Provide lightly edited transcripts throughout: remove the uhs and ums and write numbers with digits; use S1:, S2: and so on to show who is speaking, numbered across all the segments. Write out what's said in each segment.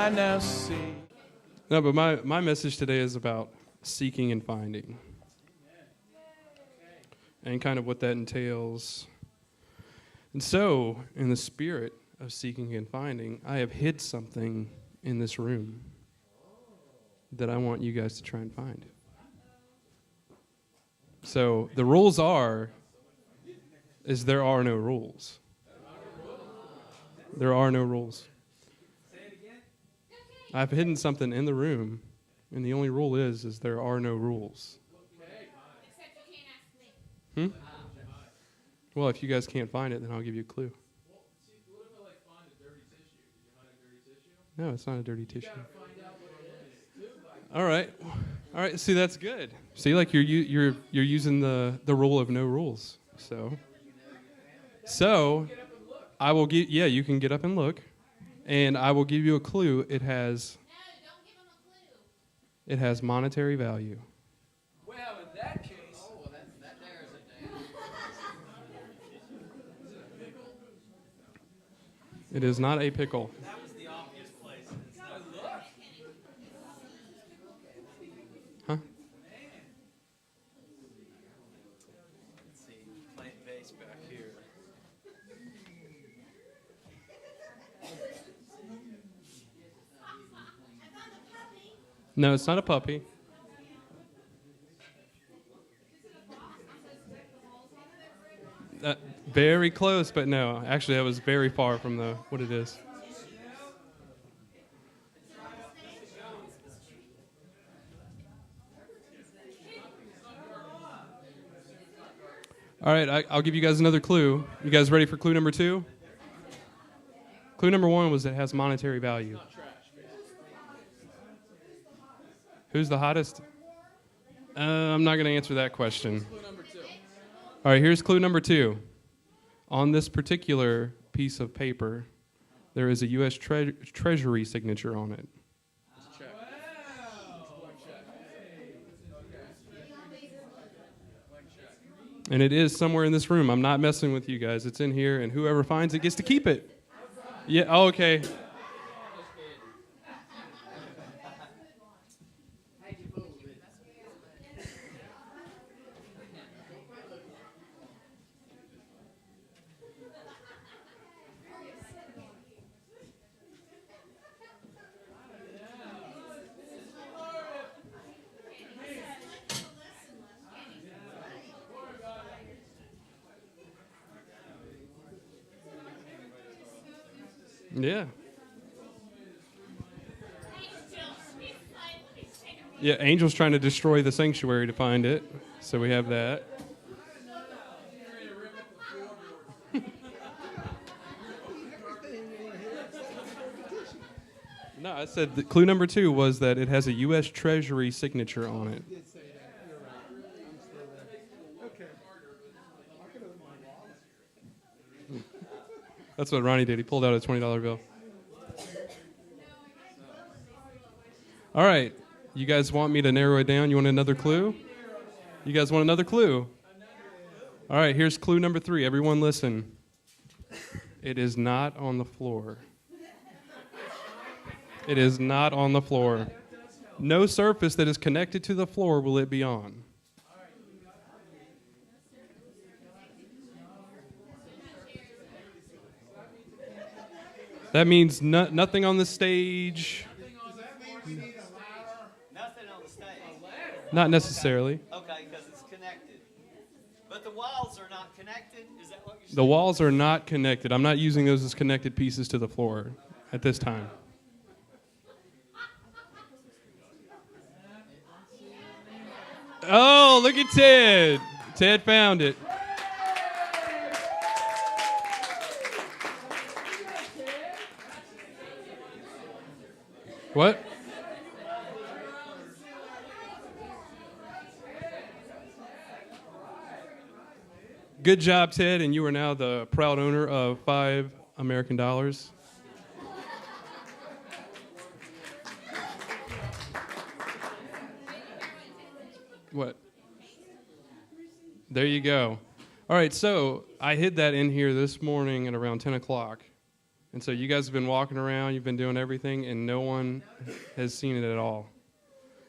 S1: I now see.
S2: No, but my message today is about seeking and finding. And kind of what that entails. And so, in the spirit of seeking and finding, I have hid something in this room that I want you guys to try and find. So, the rules is there are no rules. There are no rules. I've hidden something in the room, and the only rule is there are no rules.
S3: Except you can't ask me.
S2: Well, if you guys can't find it, then I'll give you a clue.
S4: Well, see, what if I find a dirty tissue? Did you find a dirty tissue?
S2: No, it's not a dirty tissue.
S4: You gotta find out what it is.
S2: All right. See, that's good. See, like you're using the rule of no rules. So I will give. Yeah, you can get up and look, and I will give you a clue. It has.
S3: No, don't give him a clue.
S2: It has monetary value.
S1: Well, in that case.
S5: That there is a damn.
S2: It is not a pickle.
S1: That was the obvious place.
S2: Huh?
S1: Let's see, playing bass back here.
S2: No, it's not a puppy. Very close, but no. Actually, that was very far from what it is. All right, I'll give you guys another clue. You guys ready for clue number 2? Clue number 1 was it has monetary value. Who's the hottest? I'm not going to answer that question. All right, here's clue number 2. On this particular piece of paper, there is a U.S. Treasury signature on it. And it is somewhere in this room. I'm not messing with you guys. It's in here, and whoever finds it gets to keep it. Yeah, oh, okay. Yeah. Yeah, Angel's trying to destroy the sanctuary to find it. So we have that. No, I said that clue number 2 was that it has a U.S. Treasury signature on it. That's what Ronnie did. He pulled out a $20 bill. All right. You guys want me to narrow it down? You want another clue? You guys want another clue? All right, here's clue number 3. Everyone listen. It is not on the floor. It is not on the floor. No surface that is connected to the floor will it be on. That means nothing on the stage.
S5: Nothing on the stage.
S2: Not necessarily.
S5: Okay, because it's connected. But the walls are not connected? Is that what you're saying?
S2: The walls are not connected. I'm not using those as connected pieces to the floor at this time. Oh, look at Ted. Ted found it. What? Good job, Ted, and you are now the proud owner of 5 American dollars. What? There you go. All right, so I hid that in here this morning at around 10 o'clock. And so you guys have been walking around, you've been doing everything, and no one has seen it at all.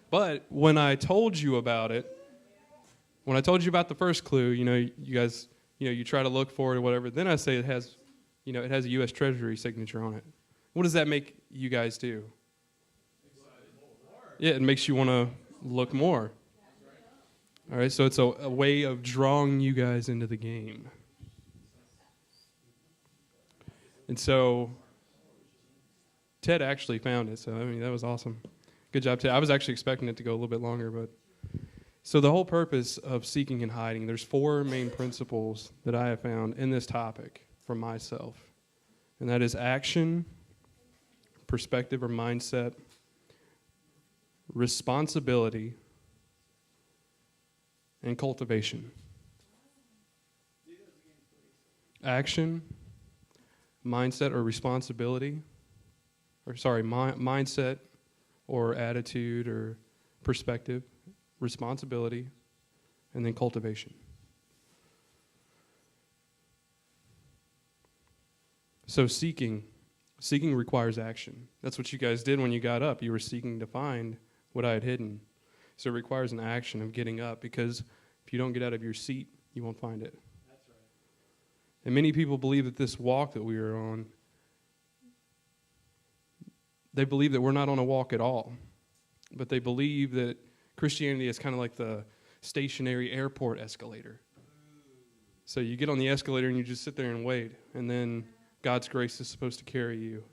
S2: But when I told you about it, when I told you about the first clue, you guys, you try to look for it or whatever, then I say it has a U.S. Treasury signature on it. What does that make you guys do? Yeah, it makes you want to look more. All right, so it's a way of drawing you guys into the game. And so Ted actually found it, so that was awesome. Good job, Ted. I was actually expecting it to go a little bit longer, but so the whole purpose of seeking and hiding, there's 4 main principles that I have found in this topic for myself. And that is action, perspective or mindset, responsibility, and cultivation. Action, mindset or responsibility, mindset or attitude or perspective, responsibility, and then cultivation. So seeking requires action. That's what you guys did when you got up. You were seeking to find what I had hidden. So it requires an action of getting up, because if you don't get out of your seat, you won't find it.
S4: That's right.
S2: And many people believe that this walk that we are on, they believe that we're not on a walk at all. But they believe that Christianity is kind of like the stationary airport escalator. So you get on the escalator and you just sit there and wait, and then God's grace is supposed to carry you.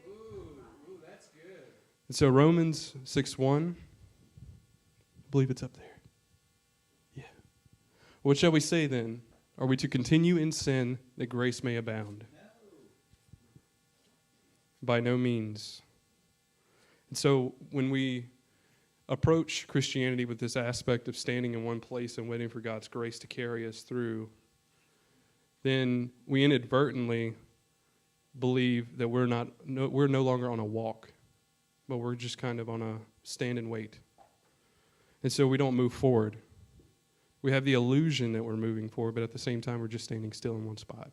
S4: Ooh, that's good.
S2: And so Romans 6:1, I believe it's up there. Yeah. What shall we say then? Are we to continue in sin that grace may abound? By no means. And so when we approach Christianity with this aspect of standing in one place and waiting for God's grace to carry us through, then we inadvertently believe that we're no longer on a walk, but we're just kind of on a stand and wait. And so we don't move forward. We have the illusion that we're moving forward, but at the same time, we're just standing still in one spot.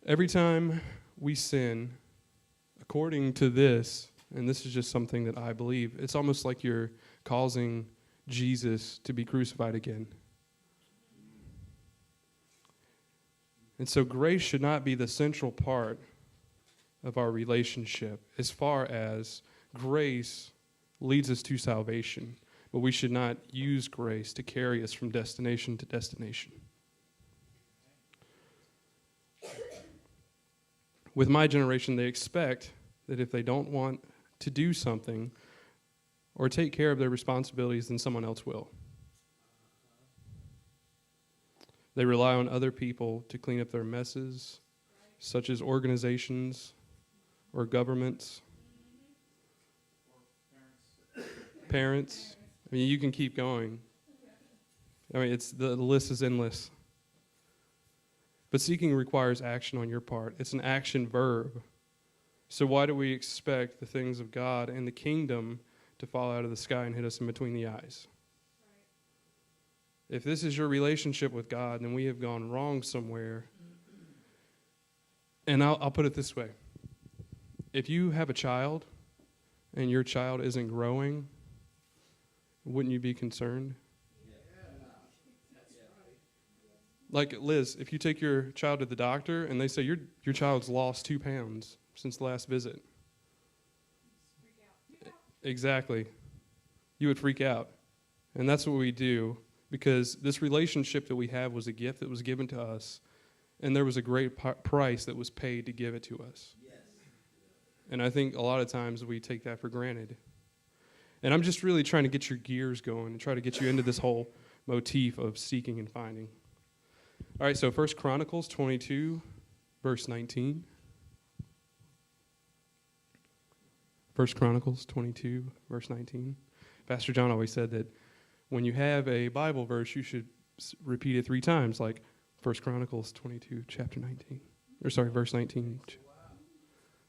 S2: Every time we sin, according to this, and this is just something that I believe, it's almost like you're causing Jesus to be crucified again. And so grace should not be the central part of our relationship, as far as grace leads us to salvation, but we should not use grace to carry us from destination to destination. With my generation, they expect that if they don't want to do something or take care of their responsibilities, then someone else will. They rely on other people to clean up their messes, such as organizations or governments. Parents. I mean, you can keep going. I mean, the list is endless. But seeking requires action on your part. It's an action verb. So why do we expect the things of God and the kingdom to fall out of the sky and hit us in between the eyes? If this is your relationship with God, then we have gone wrong somewhere. And I'll put it this way. If you have a child and your child isn't growing, wouldn't you be concerned? Like Liz, if you take your child to the doctor and they say your child's lost 2 pounds since the last visit. Exactly. You would freak out. And that's what we do, because this relationship that we have was a gift that was given to us, and there was a great price that was paid to give it to us. Yes. And I think a lot of times we take that for granted. And I'm just really trying to get your gears going and try to get you into this whole motif of seeking and finding. All right, so 1 Chronicles 22, verse 19. 1 Chronicles 22, verse 19. Pastor John always said that when you have a Bible verse, you should repeat it 3 times, like 1 Chronicles 22, chapter 19. Verse 19.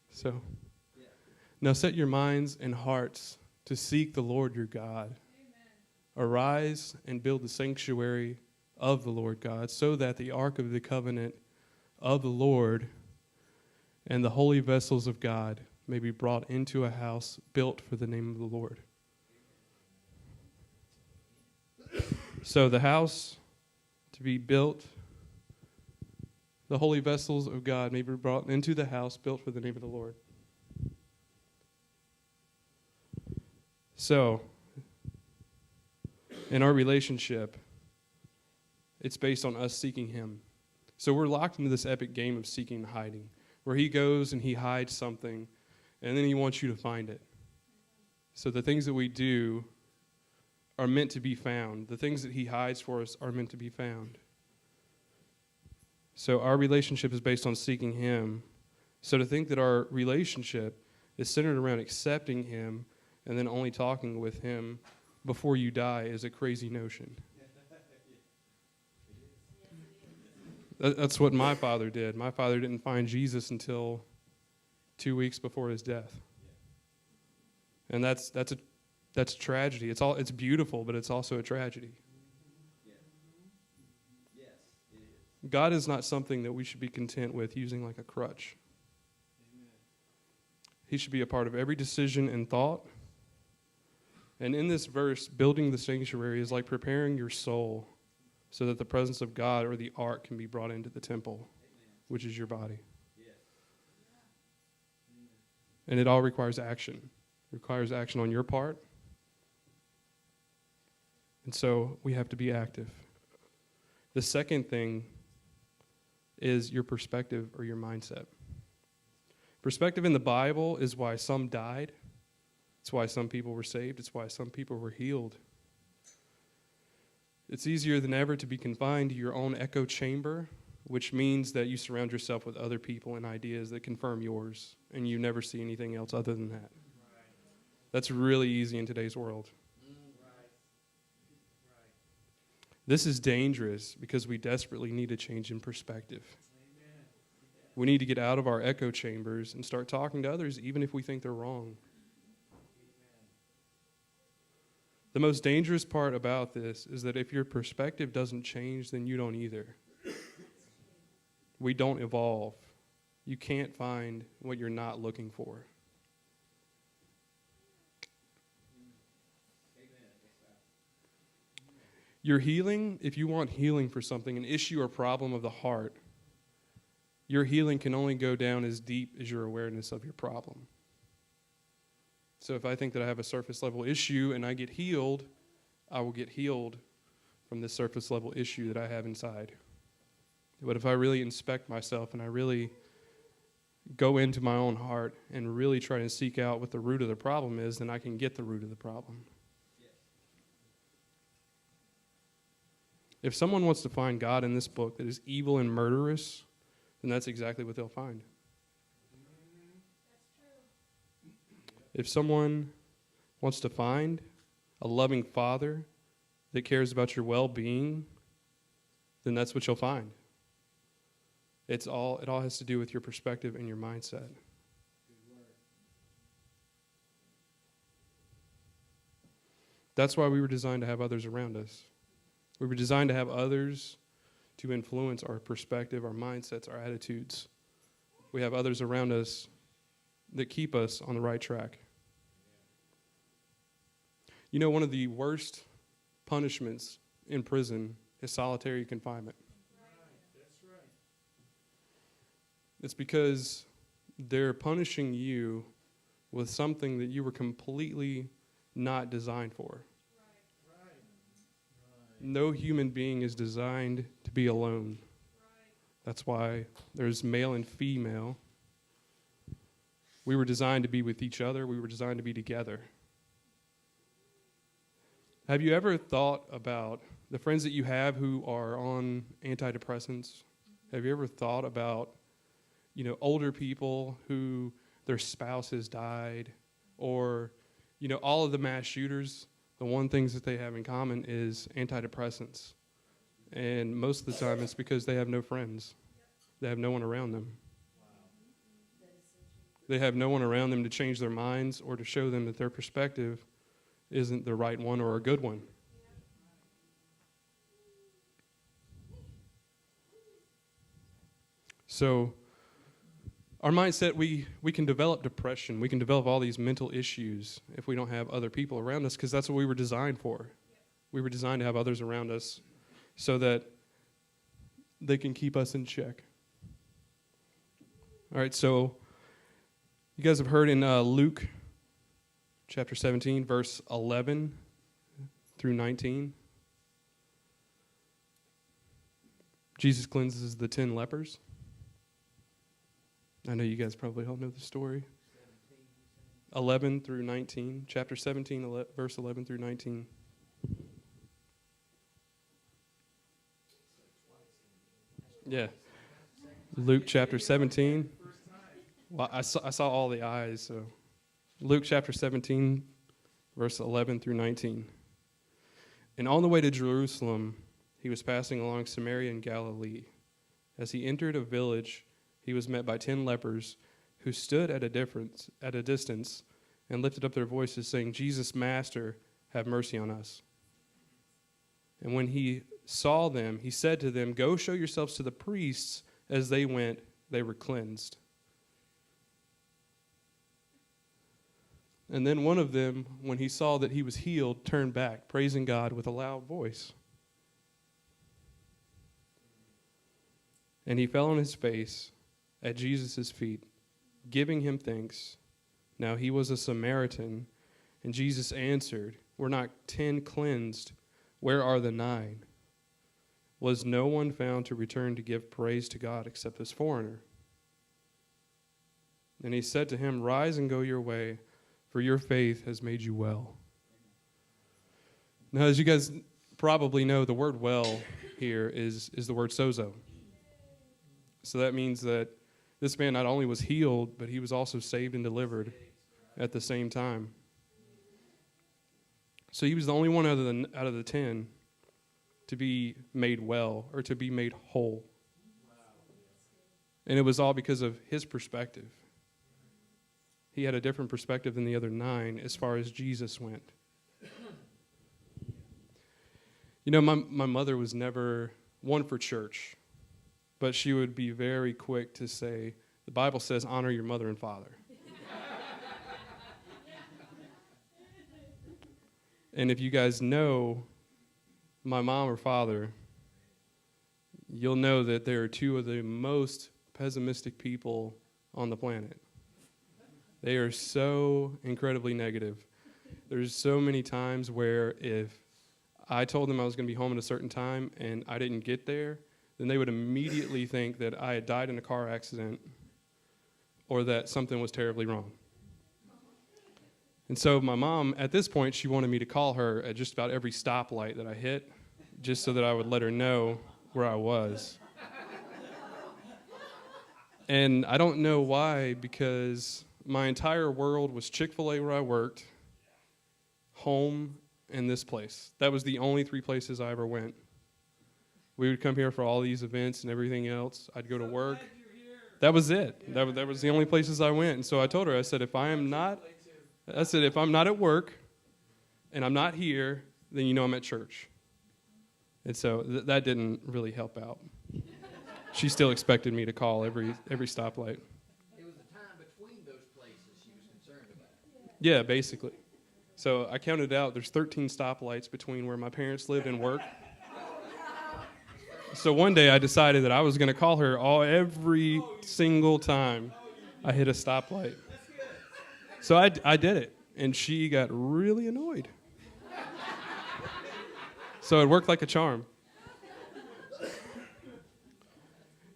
S2: So, now set your minds and hearts to seek the Lord your God. Amen. Arise and build the sanctuary of the Lord God, so that the ark of the covenant of the Lord and the holy vessels of God may be brought into a house built for the name of the Lord. So the house to be built, the holy vessels of God may be brought into the house built for the name of the Lord. So, in our relationship, it's based on us seeking Him. So we're locked into this epic game of seeking and hiding, where He goes and He hides something, and then He wants you to find it. So the things that we do are meant to be found. The things that He hides for us are meant to be found. So our relationship is based on seeking Him. So to think that our relationship is centered around accepting Him and then only talking with Him before you die is a crazy notion. That's what my father did. My father didn't find Jesus until 2 weeks before his death. And that's tragedy. It's beautiful, but it's also a tragedy.
S5: Yes, it is.
S2: God is not something that we should be content with using like a crutch. He should be a part of every decision and thought. And in this verse, building the sanctuary is like preparing your soul so that the presence of God or the ark can be brought into the temple, which is your body. And it all requires action. It requires action on your part. And so we have to be active. The second thing is your perspective or your mindset. Perspective in the Bible is why some died. It's why some people were saved. It's why some people were healed. It's easier than ever to be confined to your own echo chamber, which means that you surround yourself with other people and ideas that confirm yours, and you never see anything else other than that. That's really easy in today's world. This is dangerous because we desperately need a change in perspective. We need to get out of our echo chambers and start talking to others, even if we think they're wrong. The most dangerous part about this is that if your perspective doesn't change, then you don't either. We don't evolve. You can't find what you're not looking for. Your healing, if you want healing for something, an issue or problem of the heart, your healing can only go down as deep as your awareness of your problem. So if I think that I have a surface level issue and I get healed, I will get healed from this surface level issue that I have inside. But if I really inspect myself and I really go into my own heart and really try to seek out what the root of the problem is, then I can get the root of the problem. If someone wants to find God in this book that is evil and murderous, then that's exactly what they'll find. If someone wants to find a loving Father that cares about your well-being, then that's what you'll find. It all has to do with your perspective and your mindset. That's why we were designed to have others around us. We were designed to have others to influence our perspective, our mindsets, our attitudes. We have others around us that keep us on the right track. You know, one of the worst punishments in prison is solitary confinement.
S4: That's right.
S2: It's because they're punishing you with something that you were completely not designed for. No human being is designed to be alone. That's why there's male and female. We were designed to be with each other. We were designed to be together. Have you ever thought about the friends that you have who are on antidepressants? Have you ever thought about, older people who their spouse has died, or, all of the mass shooters? The one things that they have in common is antidepressants. And most of the time it's because they have no friends. They have no one around them. They have no one around them to change their minds or to show them that their perspective isn't the right one or a good one. So our mindset, we can develop depression. We can develop all these mental issues if we don't have other people around us, because that's what we were designed for. We were designed to have others around us so that they can keep us in check. All right, so you guys have heard in Luke chapter 17, verse 11 through 19. Jesus cleanses the 10 lepers. I know you guys probably all know the story. 11 through 19. Chapter 17, verse 11 through 19. Yeah. Luke chapter 17. Well, I saw all the eyes, so. Luke chapter 17, verse 11 through 19. And on the way to Jerusalem, he was passing along Samaria and Galilee. As he entered a village, he was met by 10 lepers who stood at a distance and lifted up their voices, saying, Jesus, Master, have mercy on us. And when he saw them, he said to them, Go show yourselves to the priests. As they went, they were cleansed. And then one of them, when he saw that he was healed, turned back, praising God with a loud voice. And he fell on his face at Jesus' feet, giving him thanks. Now he was a Samaritan, and Jesus answered, Were not 10 cleansed? Where are the 9? Was no one found to return to give praise to God except this foreigner? And he said to him, Rise and go your way, for your faith has made you well. Now, as you guys probably know, the word well here is the word sozo. So that means that this man not only was healed, but he was also saved and delivered at the same time. So he was the only one out of the 10 to be made well or to be made whole. And it was all because of his perspective. He had a different perspective than the other 9 as far as Jesus went. You know, my mother was never one for church, but she would be very quick to say, the Bible says, honor your mother and father. And if you guys know my mom or father, you'll know that they are 2 of the most pessimistic people on the planet. They are so incredibly negative. There's so many times where if I told them I was going to be home at a certain time and I didn't get there, then they would immediately think that I had died in a car accident or that something was terribly wrong. And so my mom, at this point, she wanted me to call her at just about every stoplight that I hit, just so that I would let her know where I was. And I don't know why, because my entire world was Chick-fil-A where I worked, home, and this place. That was the only 3 places I ever went. We would come here for all these events and everything else. I'd go to work. That was it. That was the only places I went. And so I told her, I said, if I'm not at work and I'm not here, then you know I'm at church. And so that didn't really help out. She still expected me to call every stoplight.
S6: It was the time between those places she was concerned about.
S2: Yeah, basically. So I counted out, there's 13 stoplights between where my parents lived and work. So one day I decided that I was going to call her every single time I hit a stoplight. So I did it, and she got really annoyed. So it worked like a charm.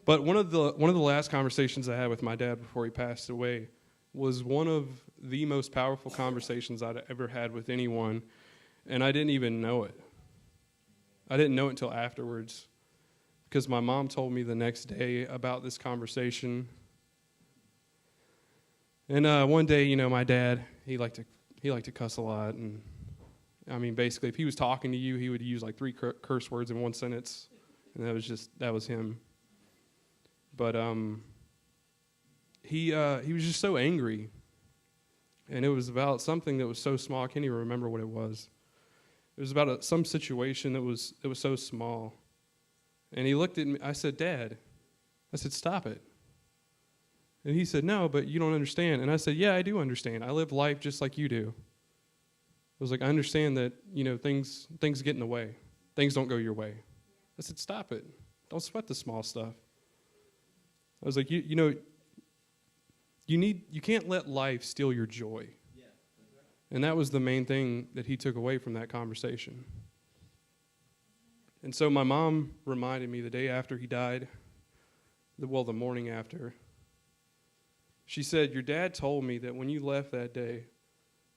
S2: But one of the last conversations I had with my dad before he passed away was one of the most powerful conversations I'd ever had with anyone, and I didn't even know it. I didn't know it until afterwards, because my mom told me the next day about this conversation. And one day, you know, my dad, he liked to cuss a lot, and I mean, basically, if he was talking to you, he would use like 3 curse words in one sentence, and that was him. But he was just so angry, and it was about something that was so small I can't even remember what it was. It was about some situation that was so small, and he looked at me. I said, "Dad," I said, "Stop it." And he said, no, but you don't understand. And I said, yeah, I do understand. I live life just like you do. I was like, I understand that, things get in the way. Things don't go your way. I said, stop it. Don't sweat the small stuff. I was like, you can't let life steal your joy. And that was the main thing that he took away from that conversation. And so my mom reminded me the day after he died, the morning after, she said, your dad told me that when you left that day,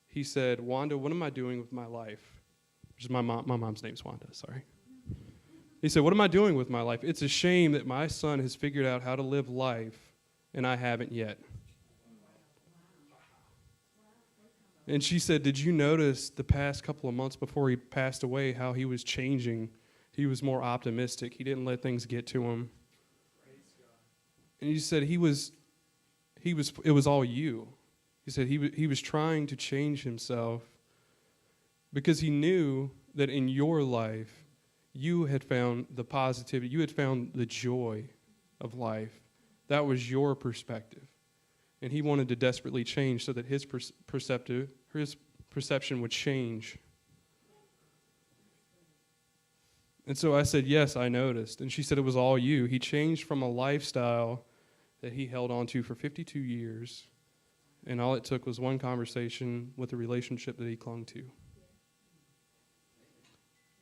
S2: he said, Wanda, what am I doing with my life? Which is my mom's name's Wanda, sorry. He said, what am I doing with my life? It's a shame that my son has figured out how to live life, and I haven't yet. And she said, did you notice the past couple of months before he passed away how he was changing? He was more optimistic. He didn't let things get to him. And he said it was all you. He said he was trying to change himself because he knew that in your life you had found the positivity, you had found the joy of life. That was your perspective. And he wanted to desperately change so that his perception would change. And so I said, yes, I noticed. And she said it was all you. He changed from a lifestyle that he held on to for 52 years, and all it took was one conversation with a relationship that he clung to.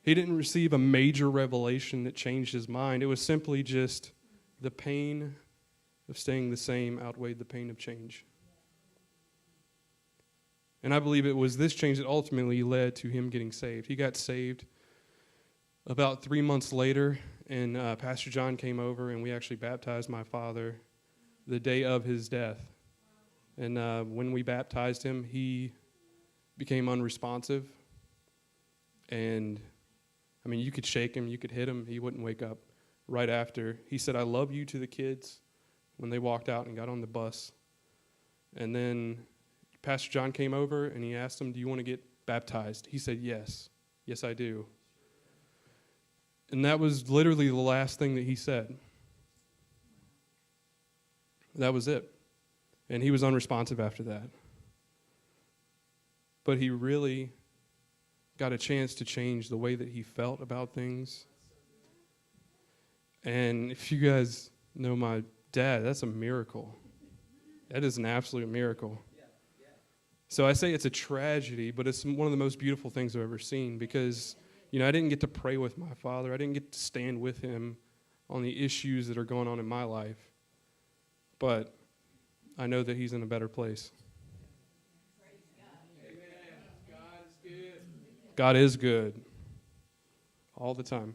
S2: He didn't receive a major revelation that changed his mind. It was simply just the pain of staying the same outweighed the pain of change. And I believe it was this change that ultimately led to him getting saved. He got saved about 3 months later, and Pastor John came over, and we actually baptized my father the day of his death. And when we baptized him, he became unresponsive. And, you could shake him, you could hit him, he wouldn't wake up. Right after, he said, I love you to the kids when they walked out and got on the bus. And then Pastor John came over, and he asked him, do you want to get baptized? He said, yes. Yes, I do. And that was literally the last thing that he said. That was it. And he was unresponsive after that. But he really got a chance to change the way that he felt about things. And if you guys know my dad, that's a miracle. That is an absolute miracle. So I say it's a tragedy, but it's one of the most beautiful things I've ever seen because, I didn't get to pray with my father. I didn't get to stand with him on the issues that are going on in my life. But I know that he's in a better place. God is good. All the time.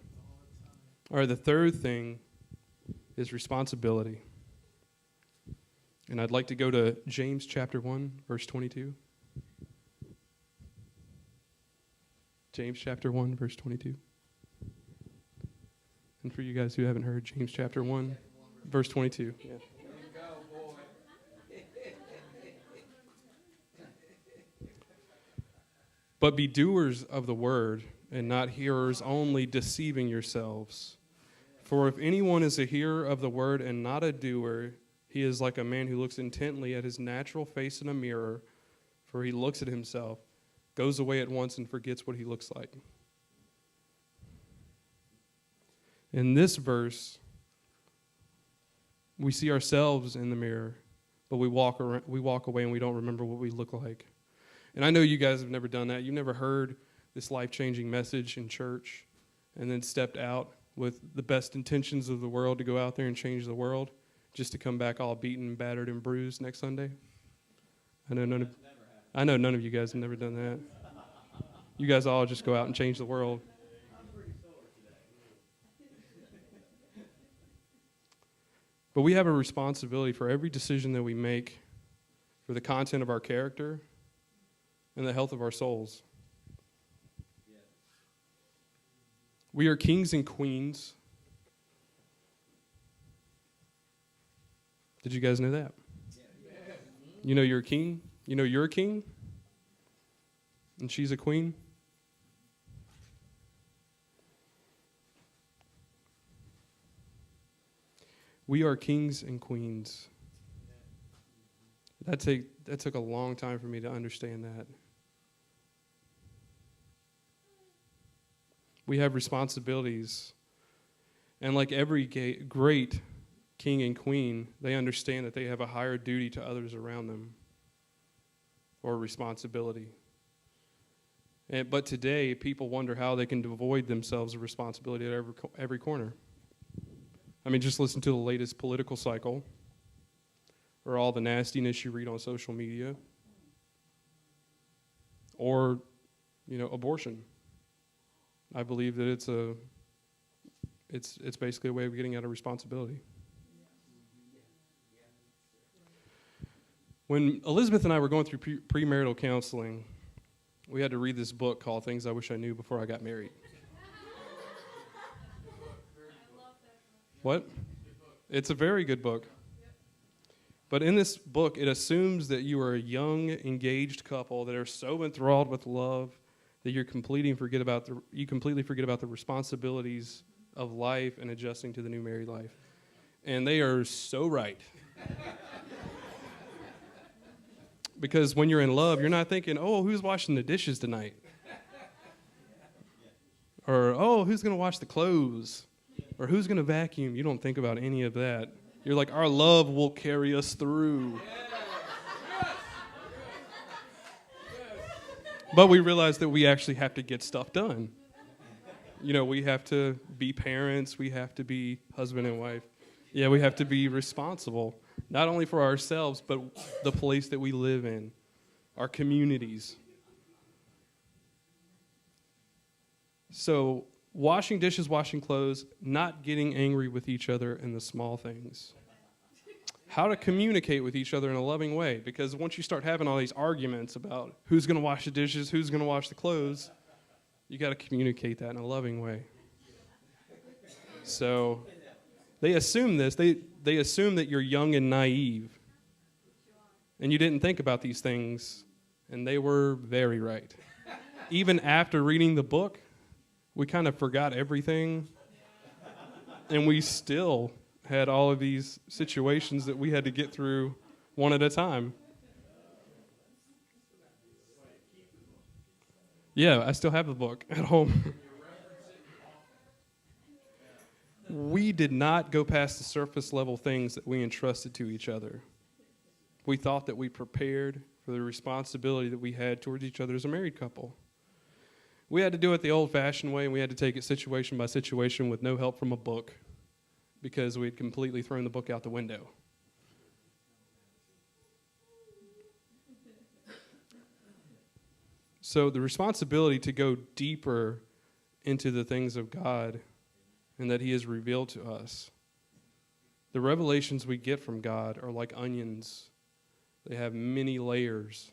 S2: All right, the third thing is responsibility. And I'd like to go to James chapter 1, verse 22. James chapter 1, verse 22. And for you guys who haven't heard, James chapter 1, verse 22. Yeah. But be doers of the word, and not hearers only, deceiving yourselves. For if anyone is a hearer of the word and not a doer, he is like a man who looks intently at his natural face in a mirror, for he looks at himself, goes away at once, and forgets what he looks like. In this verse, we see ourselves in the mirror, but we walk away and we don't remember what we look like. And I know you guys have never done that. You've never heard this life-changing message in church and then stepped out with the best intentions of the world to go out there and change the world just to come back all beaten, battered, and bruised next Sunday. I know none of you guys have never done that. You guys all just go out and change the world. But we have a responsibility for every decision that we make, for the content of our character and the health of our souls. We are kings and queens. Did you guys know that? You know you're a king? You know you're a king? And she's a queen? We are kings and queens. That took a long time for me to understand that. We have responsibilities. And like every great king and queen, they understand that they have a higher duty to others around them, or responsibility. But today, people wonder how they can devoid themselves of responsibility at every corner. I mean, just listen to the latest political cycle, or all the nastiness you read on social media, or, abortion. I believe that it's basically a way of getting out of responsibility. When Elizabeth and I were going through premarital counseling, we had to read this book called Things I Wish I Knew Before I Got Married. What? It's a very good book. But in this book, it assumes that you are a young, engaged couple that are so enthralled with love that you completely forget about the responsibilities of life and adjusting to the new married life. And they are so right. Because when you're in love, you're not thinking, oh, who's washing the dishes tonight? Or, oh, who's going to wash the clothes? Or who's going to vacuum? You don't think about any of that. You're like, our love will carry us through. But we realize that we actually have to get stuff done. We have to be parents. We have to be husband and wife. Yeah, we have to be responsible, not only for ourselves, but the place that we live in, our communities. So washing dishes, washing clothes, not getting angry with each other in the small things. How to communicate with each other in a loving way, because once you start having all these arguments about who's going to wash the dishes, who's going to wash the clothes, you got to communicate that in a loving way. So they assume this. They assume that you're young and naive, and you didn't think about these things, and they were very right. Even after reading the book, we kind of forgot everything, and we still had all of these situations that we had to get through one at a time. Yeah, I still have the book at home. We did not go past the surface level things that we entrusted to each other. We thought that we prepared for the responsibility that we had towards each other as a married couple. We had to do it the old-fashioned way, and we had to take it situation by situation with no help from a book, because we had completely thrown the book out the window. So the responsibility to go deeper into the things of God and that He has revealed to us. The revelations we get from God are like onions. They have many layers.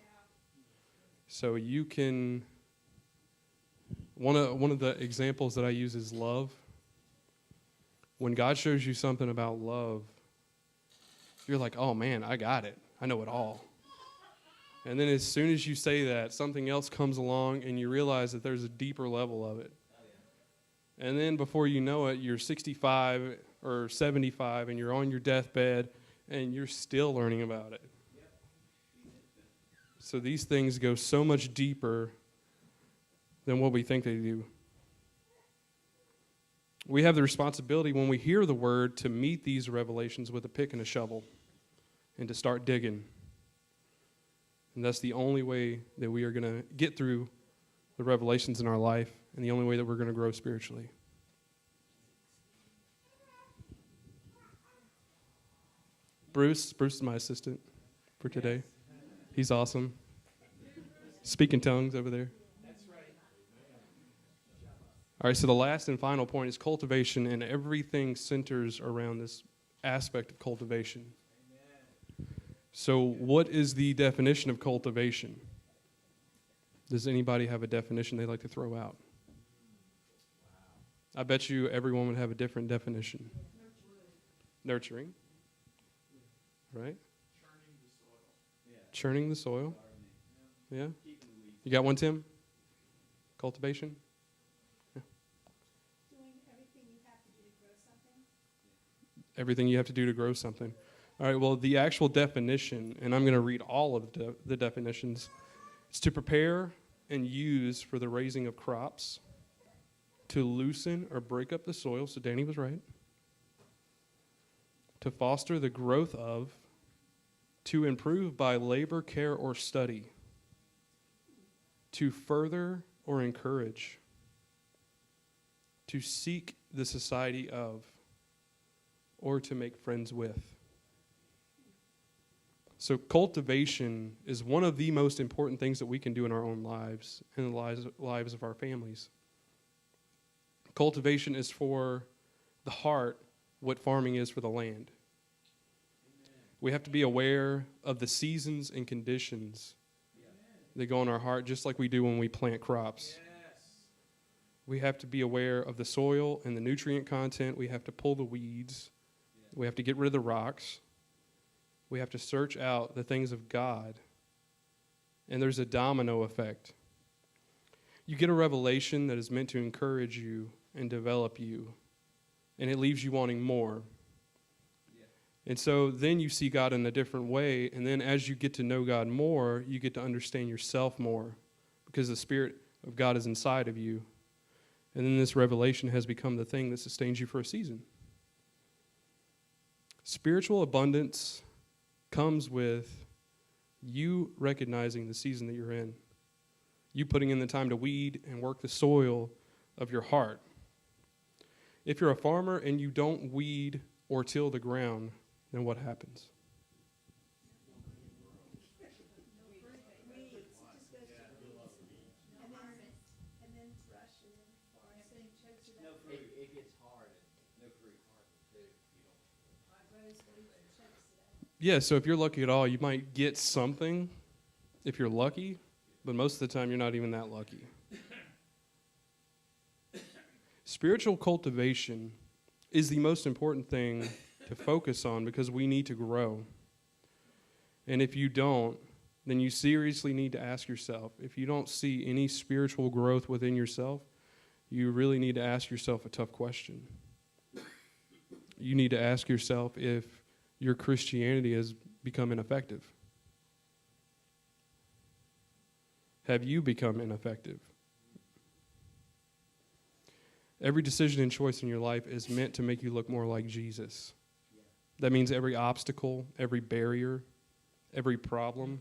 S2: So you can... One of the examples that I use is love. When God shows you something about love, you're like, oh man, I got it. I know it all. And then as soon as you say that, something else comes along and you realize that there's a deeper level of it. And then before you know it, you're 65 or 75 and you're on your deathbed and you're still learning about it. So these things go so much deeper than what we think they do. We have the responsibility when we hear the word to meet these revelations with a pick and a shovel and to start digging. And that's the only way that we are going to get through the revelations in our life and the only way that we're going to grow spiritually. Bruce is my assistant for today. He's awesome. Speaking tongues over there. All right, so the last and final point is cultivation, and everything centers around this aspect of cultivation. So what is the definition of cultivation? Does anybody have a definition they'd like to throw out? I bet you everyone would have a different definition. Nurturing. Right? Churning the soil. Yeah. You got one, Tim? Cultivation?
S7: Doing everything you have to do to grow something.
S2: Everything you have to do to grow something. All right, well, the actual definition, and I'm going to read all of the definitions, is to prepare and use for the raising of crops, to loosen or break up the soil, so Danny was right, to foster the growth of, to improve by labor, care, or study, to further or encourage, to seek the society of, or to make friends with. So cultivation is one of the most important things that we can do in our own lives and the lives of our families. Cultivation is for the heart what farming is for the land. We have to be aware of the seasons and conditions that go in our heart, just like we do when we plant crops. We have to be aware of the soil and the nutrient content. We have to pull the weeds. We have to get rid of the rocks. We have to search out the things of God. And there's a domino effect. You get a revelation that is meant to encourage you and develop you, and it leaves you wanting more. And so then you see God in a different way, and then as you get to know God more, you get to understand yourself more, because the Spirit of God is inside of you. And then this revelation has become the thing that sustains you for a season. Spiritual abundance comes with you recognizing the season that you're in. You putting in the time to weed and work the soil of your heart. If you're a farmer and you don't weed or till the ground, then what happens?
S6: It gets hard and no fruit too.
S2: Yeah, so if you're lucky at all, you might get something if you're lucky, but most of the time you're not even that lucky. Spiritual cultivation is the most important thing to focus on because we need to grow. And if you don't, then you seriously need to ask yourself, if you don't see any spiritual growth within yourself, you really need to ask yourself a tough question. You need to ask yourself if your Christianity has become ineffective. Have you become ineffective? Every decision and choice in your life is meant to make you look more like Jesus. That means every obstacle, every barrier, every problem,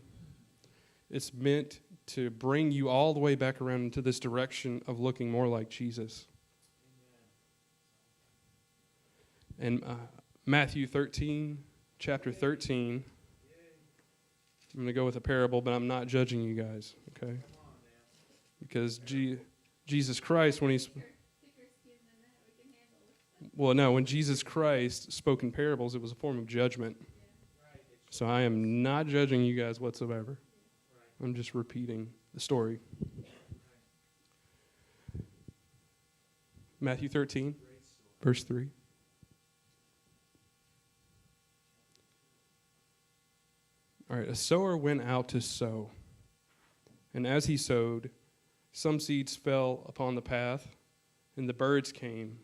S2: it's meant to bring you all the way back around into this direction of looking more like Jesus. And Matthew 13, chapter 13, I'm going to go with a parable, but I'm not judging you guys, okay? Because Jesus Christ, when he's... Well, no, when Jesus Christ spoke in parables, it was a form of judgment. So I am not judging you guys whatsoever. I'm just repeating the story. Matthew 13, verse 3. All right, a sower went out to sow. And as he sowed, some seeds fell upon the path, and the birds came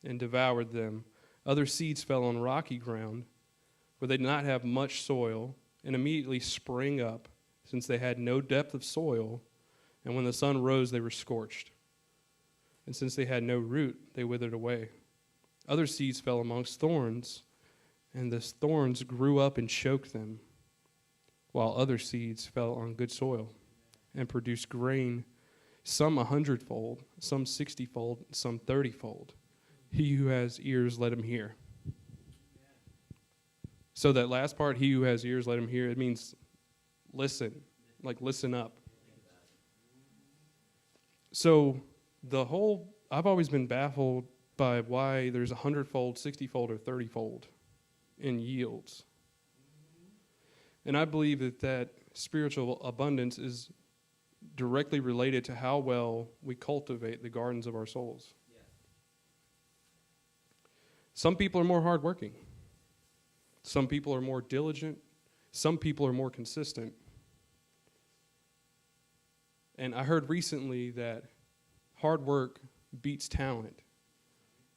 S2: and devoured them. Other seeds fell on rocky ground, where they did not have much soil, and immediately sprang up, since they had no depth of soil, and when the sun rose, they were scorched. And since they had no root, they withered away. Other seeds fell amongst thorns, and the thorns grew up and choked them, while other seeds fell on good soil and produced grain, some 100-fold, some 60-fold, some 30-fold. He who has ears, let him hear. So that last part, he who has ears, let him hear, it means listen, like listen up. So I've always been baffled by why there's 100-fold, 60-fold, or 30-fold in yields. And I believe that spiritual abundance is directly related to how well we cultivate the gardens of our souls. Some people are more hardworking. Some people are more diligent. Some people are more consistent. And I heard recently that hard work beats talent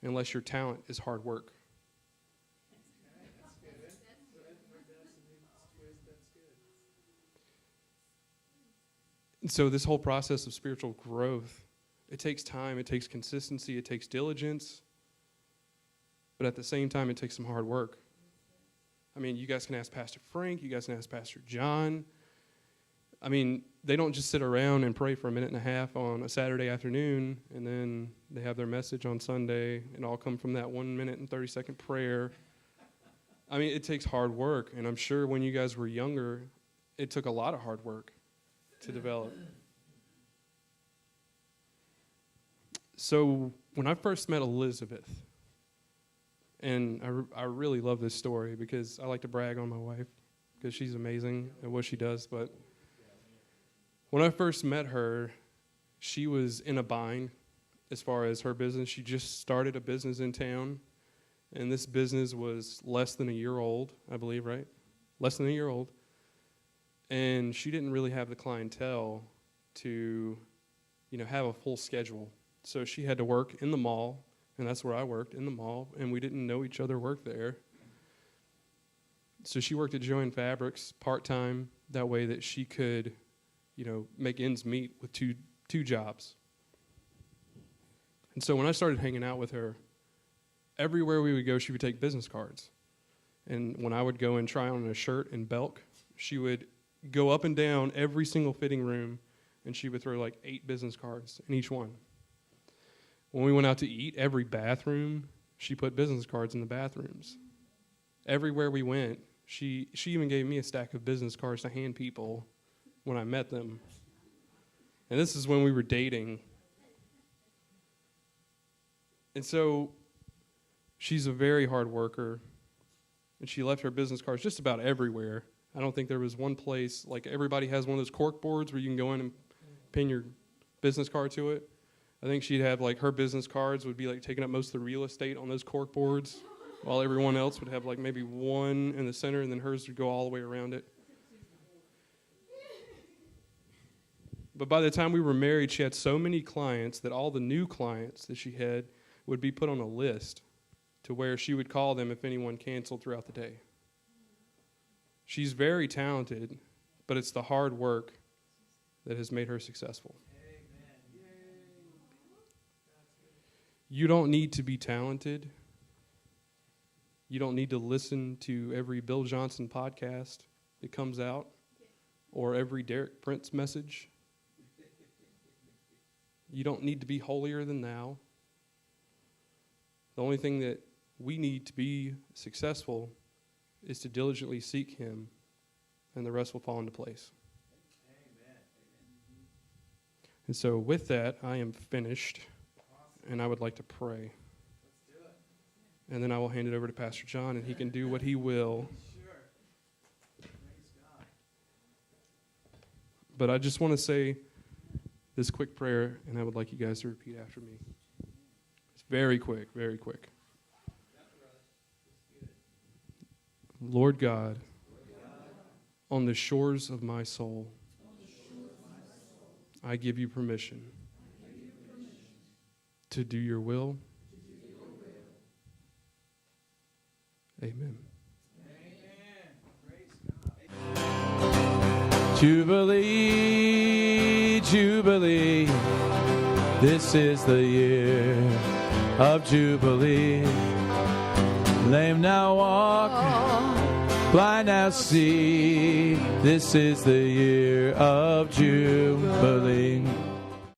S2: unless your talent is hard work. So this whole process of spiritual growth, it takes time, it takes consistency, it takes diligence, but at the same time, it takes some hard work. I mean, you guys can ask Pastor Frank, you guys can ask Pastor John. I mean, they don't just sit around and pray for a minute and a half on a Saturday afternoon, and then they have their message on Sunday, and all come from that 1 minute and 30-second prayer. I mean, it takes hard work, and I'm sure when you guys were younger, it took a lot of hard work to develop. So when I first met Elizabeth, and I really love this story because I like to brag on my wife because she's amazing at what she does, but when I first met her, she was in a bind as far as her business. She just started a business in town, and this business was less than a year old, I believe, right? Less than a year old. And she didn't really have the clientele to, have a full schedule. So she had to work in the mall, and that's where I worked, in the mall, and we didn't know each other work there. So she worked at Joann Fabrics part-time, that way that she could make ends meet with two jobs. And so when I started hanging out with her, everywhere we would go, she would take business cards. And when I would go and try on a shirt in Belk, she would go up and down every single fitting room, and she would throw like 8 business cards in each one. When we went out to eat, every bathroom, she put business cards in the bathrooms. Everywhere we went, she even gave me a stack of business cards to hand people when I met them. And this is when we were dating. And so she's a very hard worker, and she left her business cards just about everywhere. I don't think there was one place, like everybody has one of those cork boards where you can go in and pin your business card to it. I think she'd have like her business cards would be like taking up most of the real estate on those cork boards, while everyone else would have like maybe one in the center, and then hers would go all the way around it. But by the time we were married, she had so many clients that all the new clients that she had would be put on a list to where she would call them if anyone canceled throughout the day. She's very talented, but it's the hard work that has made her successful. You don't need to be talented. You don't need to listen to every Bill Johnson podcast that comes out or every Derek Prince message. You don't need to be holier than thou. The only thing that we need to be successful is to diligently seek him, and the rest will fall into place. Amen. And so with that, I am finished, and I would like to pray.
S1: Let's do it.
S2: And then I will hand it over to Pastor John, and he can do what he will.
S1: Sure. Praise God.
S2: But I just want to say this quick prayer, and I would like you guys to repeat after me. It's very quick, very quick. Lord God, on the shores of my soul, I give you permission to do your will. Amen.
S7: Jubilee, Jubilee, this is the year of Jubilee. Lame now walk, blind now see, this is the year of Jubilee.